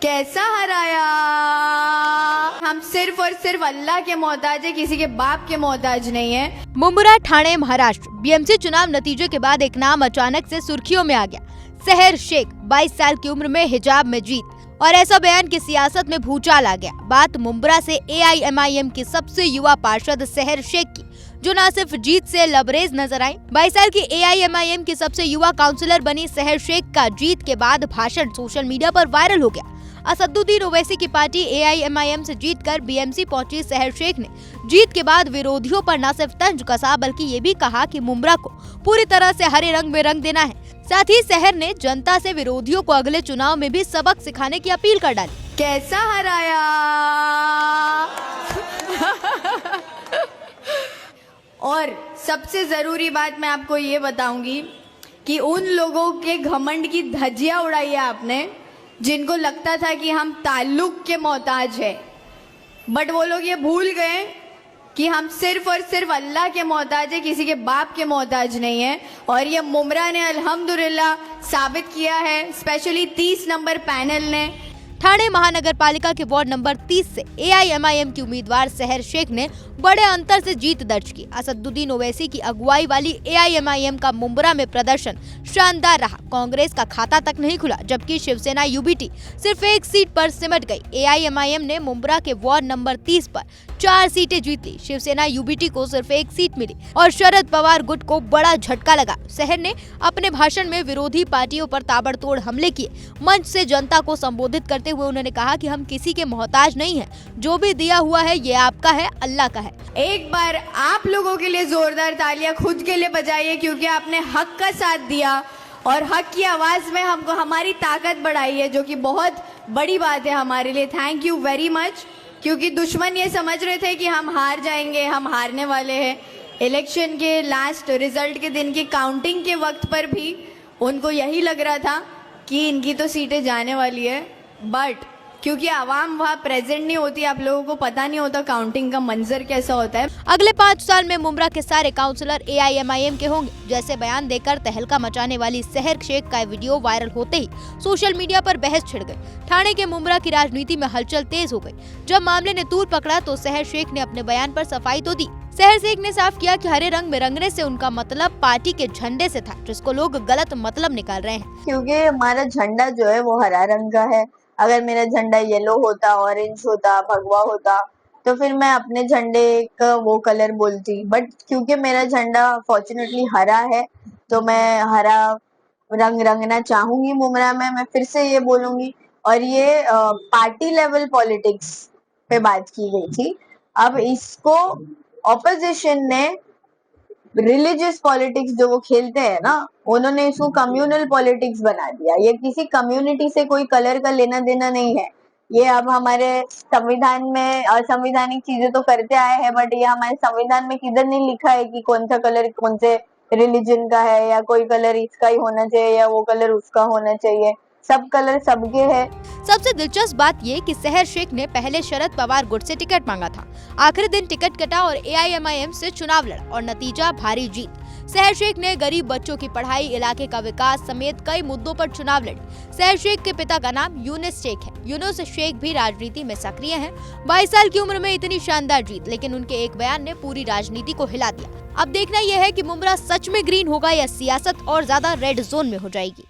कैसा हराया। हम सिर्फ और सिर्फ अल्लाह के मोहताज है, किसी के बाप के मोहताज नहीं है। मुंबरा ठाणे महाराष्ट्र बीएमसी चुनाव नतीजे के बाद एक नाम अचानक से सुर्खियों में आ गया। सहर शेख 22 साल की उम्र में हिजाब में जीत और ऐसा बयान की सियासत में भूचाल आ गया। बात मुंबरा से AIMIM की सबसे युवा पार्षद सहर शेख की, जो न सिर्फ जीत से लबरेज नजर आई। 22 साल की AIMIM की सबसे युवा काउंसलर बनी सहर शेख का जीत के बाद भाषण सोशल मीडिया पर वायरल हो गया। असदुद्दीन ओवैसी की पार्टी AIMIM से जीतकर BMC पहुंची सहर शेख ने जीत के बाद विरोधियों पर न सिर्फ तंज कसा, बल्कि ये भी कहा कि मुंबरा को पूरी तरह से हरे रंग में रंग देना है। साथ ही सहर ने जनता से विरोधियों को अगले चुनाव में भी सबक सिखाने की अपील कर डाली। कैसा हराया। और सबसे जरूरी बात मैं आपको ये बताऊंगी कि उन लोगों के घमंड की धज्जियां उड़ाई है आपने, जिनको लगता था कि हम ताल्लुक के मोहताज है, बट वो लोग ये भूल गए कि हम सिर्फ और सिर्फ अल्लाह के मोहताज है, किसी के बाप के मोहताज नहीं है। और ये मुंबरा ने अल्हम्दुलिल्लाह साबित किया है, स्पेशली 30 नंबर पैनल ने। ठाणे महानगर पालिका के वार्ड नंबर 30 से AIMIM की उम्मीदवार सहर शेख ने बड़े अंतर से जीत दर्ज की। असदुद्दीन ओवैसी की अगुवाई वाली AIMIM का मुंबरा में प्रदर्शन शानदार रहा। कांग्रेस का खाता तक नहीं खुला, जबकि शिवसेना UBT सिर्फ एक सीट पर सिमट गई। AIMIM ने मुंबरा के वार्ड नंबर 30 पर 4 सीटें जीत ली। शिवसेना UBT को सिर्फ एक सीट मिली और शरद पवार गुट को बड़ा झटका लगा। सहर ने अपने भाषण में विरोधी पार्टियों पर ताबड़तोड़ हमले किए। मंच से जनता को संबोधित करते हुए उन्होंने कहा कि हम किसी के मोहताज नहीं हैं, जो भी दिया हुआ है ये आपका है, अल्लाह का है। एक बार आप लोगों के लिए जोरदार तालियां खुद के लिए बजाइए, क्योंकि आपने हक का साथ दिया और हक की आवाज में हमको हमारी ताकत बढ़ाई है, जो कि बहुत बड़ी बात है हमारे लिए। Thank you very much. क्योंकि दुश्मन ये समझ रहे थे कि हम हार जाएंगे, हम हारने वाले हैं। इलेक्शन के लास्ट रिजल्ट के दिन की काउंटिंग के वक्त पर भी उनको यही लग रहा था कि इनकी तो सीटें जाने वाली है, बट क्योंकि आवाम वहाँ प्रेजेंट नहीं होती, आप लोगों को पता नहीं होता काउंटिंग का मंजर कैसा होता है। अगले 5 साल में मुंबरा के सारे काउंसलर AIMIM के होंगे। जैसे बयान देकर तहलका मचाने वाली सहर शेख का वीडियो वायरल होते ही सोशल मीडिया पर बहस छिड़ गई। ठाणे के मुंबरा की राजनीति में हलचल तेज हो गई। जब मामले ने तूल पकड़ा तो सहर शेख ने अपने बयान पर सफाई तो दी। सहर शेख ने साफ किया कि हरे रंग में रंगने से उनका मतलब पार्टी के झंडे से था, जिसको लोग गलत मतलब निकाल रहे हैं। क्योंकि हमारा झंडा जो है वो हरा रंग का है। अगर मेरा झंडा येलो होता, ऑरेंज होता, भगवा होता, तो फिर मैं अपने झंडे का वो कलर बोलती। बट क्योंकि मेरा झंडा फॉर्चुनेटली हरा है, तो मैं हरा रंग रंगना चाहूंगी मुंबरा में। मैं फिर से ये बोलूंगी। और ये पार्टी लेवल पॉलिटिक्स पे बात की गई थी। अब इसको ऑपोजिशन ने रिलीजियस पॉलिटिक्स जो वो खेलते हैं ना, उन्होंने इसको कम्युनल पॉलिटिक्स बना दिया। ये किसी कम्युनिटी से कोई कलर का लेना देना नहीं है। ये अब हमारे संविधान में असंवैधानिक चीजें तो करते आए हैं, बट ये हमारे संविधान में किधर नहीं लिखा है कि कौन सा कलर कौन से रिलीजन का है, या कोई कलर इसका ही होना चाहिए या वो कलर उसका होना चाहिए। सब कलर सबके है। सबसे दिलचस्प बात ये कि सहर शेख ने पहले शरद पवार गुट से टिकट मांगा था। आखिरी दिन टिकट कटा और AIMIM से चुनाव लड़ा और नतीजा भारी जीत। सहर शेख ने गरीब बच्चों की पढ़ाई, इलाके का विकास समेत कई मुद्दों पर चुनाव लड़े। सहर शेख के पिता का नाम यूनुस शेख है। यूनुस शेख भी राजनीति में सक्रिय हैं। 22 साल की उम्र में इतनी शानदार जीत, लेकिन उनके एक बयान ने पूरी राजनीति को हिला दिया। अब देखना यह है कि मुंबरा सच में ग्रीन होगा या सियासत और ज्यादा रेड जोन में हो जाएगी।